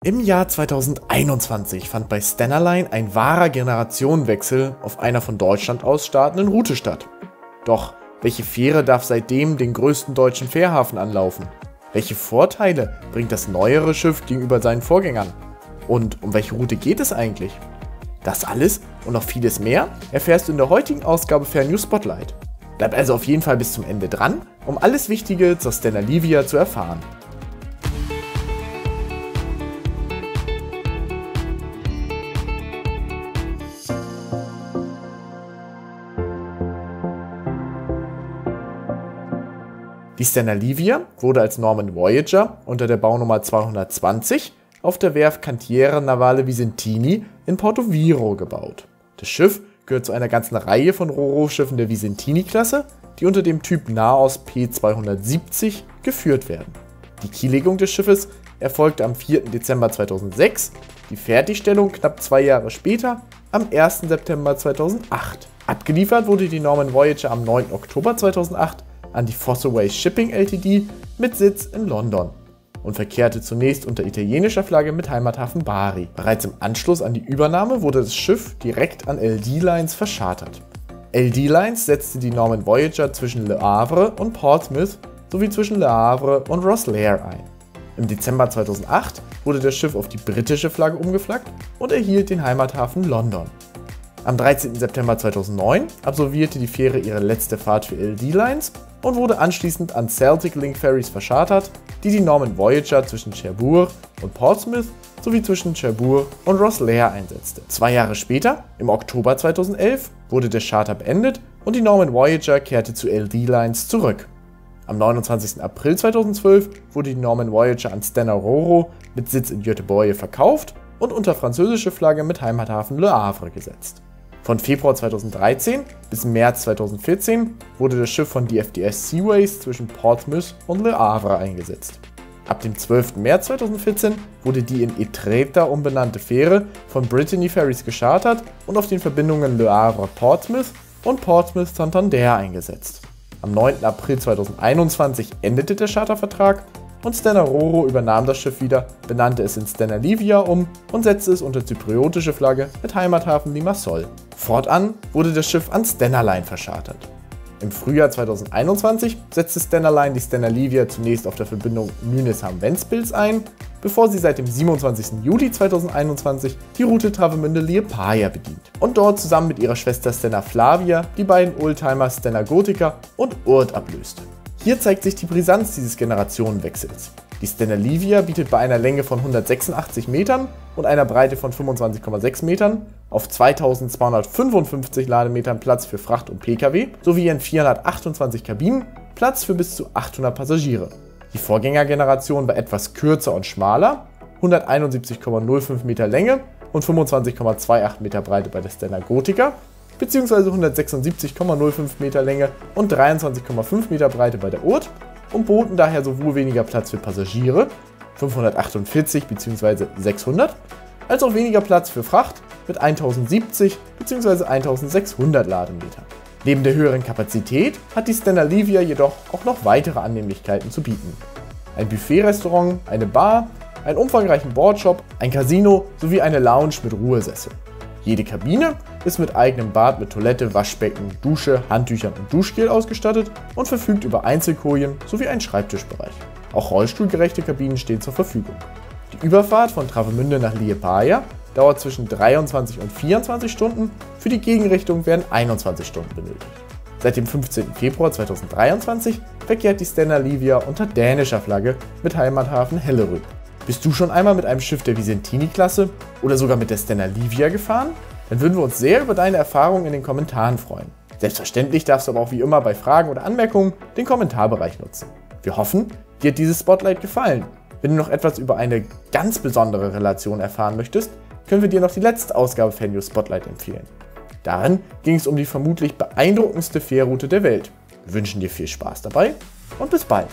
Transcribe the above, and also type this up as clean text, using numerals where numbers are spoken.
Im Jahr 2021 fand bei Stena Line ein wahrer Generationenwechsel auf einer von Deutschland aus startenden Route statt. Doch welche Fähre darf seitdem den größten deutschen Fährhafen anlaufen? Welche Vorteile bringt das neuere Schiff gegenüber seinen Vorgängern? Und um welche Route geht es eigentlich? Das alles und noch vieles mehr erfährst du in der heutigen Ausgabe Fernnews Spotlight. Bleib also auf jeden Fall bis zum Ende dran, um alles Wichtige zur Stena Livia zu erfahren. Die Stena Livia wurde als Norman Voyager unter der Baunummer 220 auf der Werft Cantiere Navale Visentini in Portoviro gebaut. Das Schiff gehört zu einer ganzen Reihe von Ro-Ro-Schiffen der Visentini-Klasse, die unter dem Typ Naos P270 geführt werden. Die Kiellegung des Schiffes erfolgte am 4. Dezember 2006, die Fertigstellung knapp 2 Jahre später, am 1. September 2008. Abgeliefert wurde die Norman Voyager am 9. Oktober 2008 an die Fossaway Shipping Ltd. Mit Sitz in London und verkehrte zunächst unter italienischer Flagge mit Heimathafen Bari. Bereits im Anschluss an die Übernahme wurde das Schiff direkt an LD Lines verschartert. LD Lines setzte die Norman Voyager zwischen Le Havre und Portsmouth sowie zwischen Le Havre und Rosslare ein. Im Dezember 2008 wurde das Schiff auf die britische Flagge umgeflaggt und erhielt den Heimathafen London. Am 13. September 2009 absolvierte die Fähre ihre letzte Fahrt für LD Lines und wurde anschließend an Celtic Link Ferries verschartert, die die Norman Voyager zwischen Cherbourg und Portsmouth sowie zwischen Cherbourg und Rosslare einsetzte. 2 Jahre später, im Oktober 2011, wurde der Charter beendet und die Norman Voyager kehrte zu LD Lines zurück. Am 29. April 2012 wurde die Norman Voyager an Stena Ro-Ro mit Sitz in Göteborg verkauft und unter französische Flagge mit Heimathafen Le Havre gesetzt. Von Februar 2013 bis März 2014 wurde das Schiff von DFDS Seaways zwischen Portsmouth und Le Havre eingesetzt. Ab dem 12. März 2014 wurde die in Etretat umbenannte Fähre von Brittany Ferries geschartert und auf den Verbindungen Le Havre-Portsmouth und Portsmouth-Santander eingesetzt. Am 9. April 2021 endete der Chartervertrag und Stena Ro-Ro übernahm das Schiff wieder, benannte es in Stena Livia um und setzte es unter zypriotische Flagge mit Heimathafen Limassol. Fortan wurde das Schiff an Stena Line verschartert. Im Frühjahr 2021 setzte Stena Line die Stena Livia zunächst auf der Verbindung Nynäshamn-Ventspils ein, bevor sie seit dem 27. Juli 2021 die Route Travemünde-Liepaja bedient und dort zusammen mit ihrer Schwester Stena Flavia die beiden Oldtimer Stena Gotica und Urd ablöste. Hier zeigt sich die Brisanz dieses Generationenwechsels. Die Stena Livia bietet bei einer Länge von 186 Metern und einer Breite von 25,6 Metern auf 2255 Lademetern Platz für Fracht und Pkw sowie in 428 Kabinen Platz für bis zu 800 Passagiere. Die Vorgängergeneration war etwas kürzer und schmaler, 171,05 Meter Länge und 25,28 Meter Breite bei der Stena Gotica, bzw. 176,05 Meter Länge und 23,5 Meter Breite bei der Urd und boten daher sowohl weniger Platz für Passagiere, 548 bzw. 600, als auch weniger Platz für Fracht mit 1070 bzw. 1600 Lademetern. Neben der höheren Kapazität hat die Stena Livia jedoch auch noch weitere Annehmlichkeiten zu bieten. Ein Buffet-Restaurant, eine Bar, einen umfangreichen Boardshop, ein Casino sowie eine Lounge mit Ruhesessel. Jede Kabine ist mit eigenem Bad mit Toilette, Waschbecken, Dusche, Handtüchern und Duschgel ausgestattet und verfügt über Einzelkojen sowie einen Schreibtischbereich. Auch rollstuhlgerechte Kabinen stehen zur Verfügung. Die Überfahrt von Travemünde nach Liepaja dauert zwischen 23 und 24 Stunden, für die Gegenrichtung werden 21 Stunden benötigt. Seit dem 15. Februar 2023 verkehrt die Stena Livia unter dänischer Flagge mit Heimathafen Hellerød. Bist du schon einmal mit einem Schiff der Visentini-Klasse oder sogar mit der Stena Livia gefahren? Dann würden wir uns sehr über deine Erfahrungen in den Kommentaren freuen. Selbstverständlich darfst du aber auch wie immer bei Fragen oder Anmerkungen den Kommentarbereich nutzen. Wir hoffen, dir hat dieses Spotlight gefallen. Wenn du noch etwas über eine ganz besondere Relation erfahren möchtest, können wir dir noch die letzte Ausgabe Fernnews Spotlight empfehlen. Darin ging es um die vermutlich beeindruckendste Fährroute der Welt. Wir wünschen dir viel Spaß dabei und bis bald.